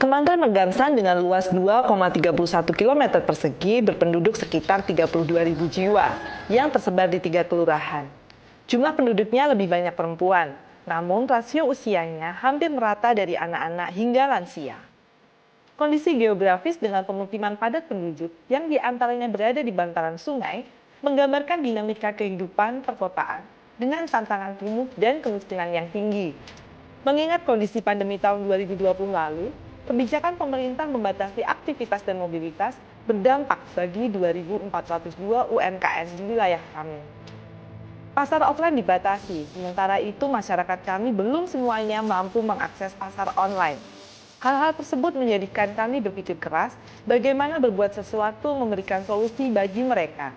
Kecamatan Megangsaan dengan luas 2,31 km persegi berpenduduk sekitar 32.000 jiwa yang tersebar di 3 kelurahan. Jumlah penduduknya lebih banyak perempuan, namun rasio usianya hampir merata dari anak-anak hingga lansia. Kondisi geografis dengan pemukiman padat penduduk yang diantaranya berada di bantaran sungai menggambarkan dinamika kehidupan perkotaan dengan tantangan kumuh dan kemiskinan yang tinggi. Mengingat kondisi pandemi tahun 2020 lalu, kebijakan pemerintah membatasi aktivitas dan mobilitas berdampak bagi 2.402 UMKM di wilayah kami. Pasar offline dibatasi, sementara itu masyarakat kami belum semuanya mampu mengakses pasar online. Hal-hal tersebut menjadikan kami berpikir keras bagaimana berbuat sesuatu memberikan solusi bagi mereka.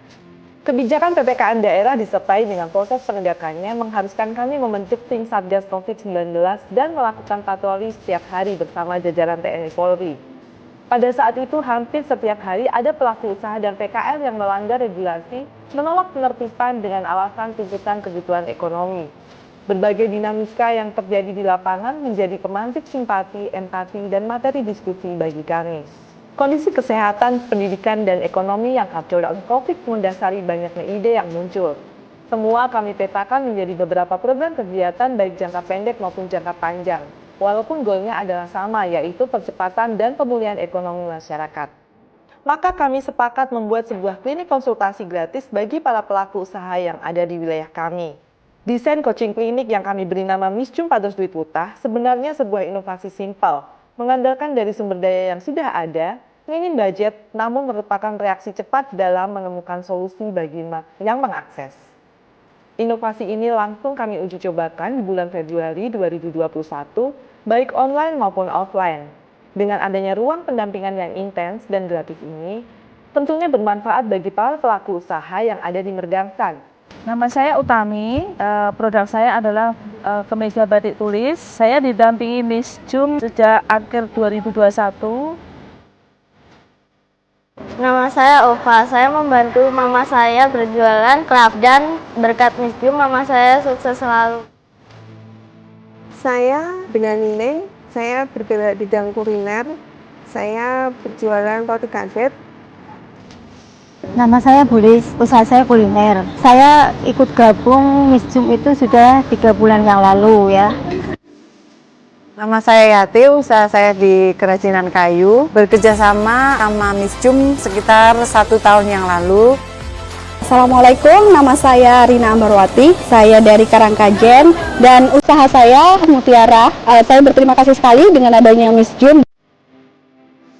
Kebijakan PPKM daerah disertai dengan proses penegakannya mengharuskan kami membentuk tim Satgas COVID-19 dan melakukan patroli setiap hari bersama jajaran TNI Polri. Pada saat itu hampir setiap hari ada pelaku usaha dan PKL yang melanggar regulasi, menolak penertiban dengan alasan tuntutan kebutuhan ekonomi. Berbagai dinamika yang terjadi di lapangan menjadi pemantik simpati, empati, dan materi diskusi bagi kami. Kondisi kesehatan, pendidikan, dan ekonomi yang kacau dalam COVID mendasari banyaknya ide yang muncul. Semua kami petakan menjadi beberapa program kegiatan baik jangka pendek maupun jangka panjang. Walaupun goalnya adalah sama, yaitu percepatan dan pemulihan ekonomi masyarakat. Maka kami sepakat membuat sebuah klinik konsultasi gratis bagi para pelaku usaha yang ada di wilayah kami. Desain coaching klinik yang kami beri nama Misjum Pados Duit Putah sebenarnya sebuah inovasi simpel, mengandalkan dari sumber daya yang sudah ada, minim budget, namun merupakan reaksi cepat dalam menemukan solusi bagi yang mengakses. Inovasi ini langsung kami uji cobakan di bulan Februari 2021, baik online maupun offline. Dengan adanya ruang pendampingan yang intens dan gratis ini, tentunya bermanfaat bagi para pelaku usaha yang ada di Megangsaan. Nama saya Utami, produk saya adalah kemeja batik tulis. Saya didampingi Misjum sejak akhir 2021. Nama saya Ova, saya membantu mama saya berjualan craft dan berkat Misjum mama saya sukses selalu. Saya dengan Nine, saya bergerak di bidang kuliner, saya berjualan roti kanvit. Nama saya Bulis, usaha saya kuliner. Saya ikut gabung Misjum itu sudah 3 bulan yang lalu ya. Nama saya Yati, usaha saya di kerajinan kayu. Bekerja sama Misjum sekitar 1 tahun yang lalu. Assalamualaikum, nama saya Rina Ambarwati. Saya dari Karangkajen dan usaha saya Mutiara. Saya berterima kasih sekali dengan adanya Misjum.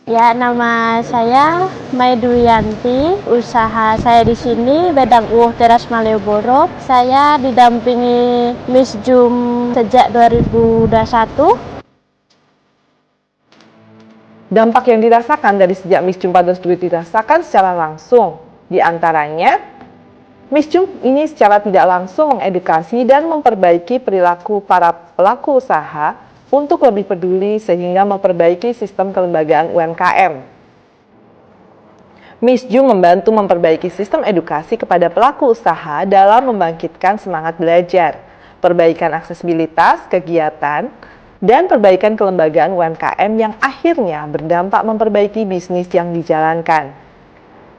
Ya, nama saya Maiduyanti. Usaha saya di sini Bedang Uwuh Teras Malioboro. Saya didampingi Misjum sejak 2021. Dampak yang dirasakan dari sejak Misjum Pados Duit dirasakan secara langsung. Di antaranya, Misjum ini secara tidak langsung mengedukasi dan memperbaiki perilaku para pelaku usaha untuk lebih peduli sehingga memperbaiki sistem kelembagaan UMKM. Misjum membantu memperbaiki sistem edukasi kepada pelaku usaha dalam membangkitkan semangat belajar, perbaikan aksesibilitas kegiatan, dan perbaikan kelembagaan UMKM yang akhirnya berdampak memperbaiki bisnis yang dijalankan.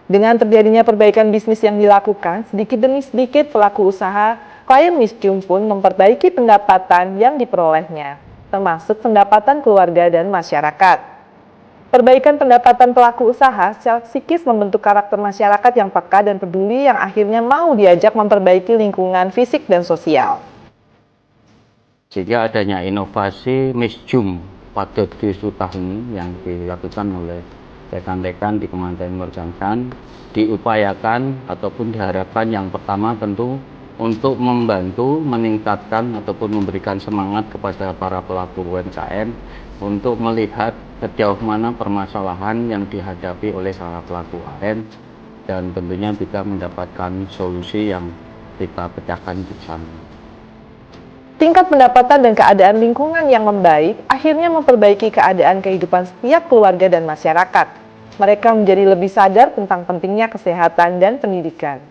Dengan terjadinya perbaikan bisnis yang dilakukan, sedikit demi sedikit pelaku usaha klien Misjum pun memperbaiki pendapatan yang diperolehnya, termasuk pendapatan keluarga dan masyarakat. Perbaikan pendapatan pelaku usaha secara psikis membentuk karakter masyarakat yang peka dan peduli yang akhirnya mau diajak memperbaiki lingkungan fisik dan sosial. Sehingga adanya inovasi Misjum Pados Duit Putah ini yang dilakukan oleh rekan-rekan di Kementerian Megangsaan diupayakan ataupun diharapkan yang pertama tentu untuk membantu meningkatkan ataupun memberikan semangat kepada para pelaku UMKM untuk melihat sejauh mana permasalahan yang dihadapi oleh para pelaku UMKM dan tentunya bisa mendapatkan solusi yang kita pecahkan bersama. Tingkat pendapatan dan keadaan lingkungan yang membaik akhirnya memperbaiki keadaan kehidupan setiap keluarga dan masyarakat. Mereka menjadi lebih sadar tentang pentingnya kesehatan dan pendidikan.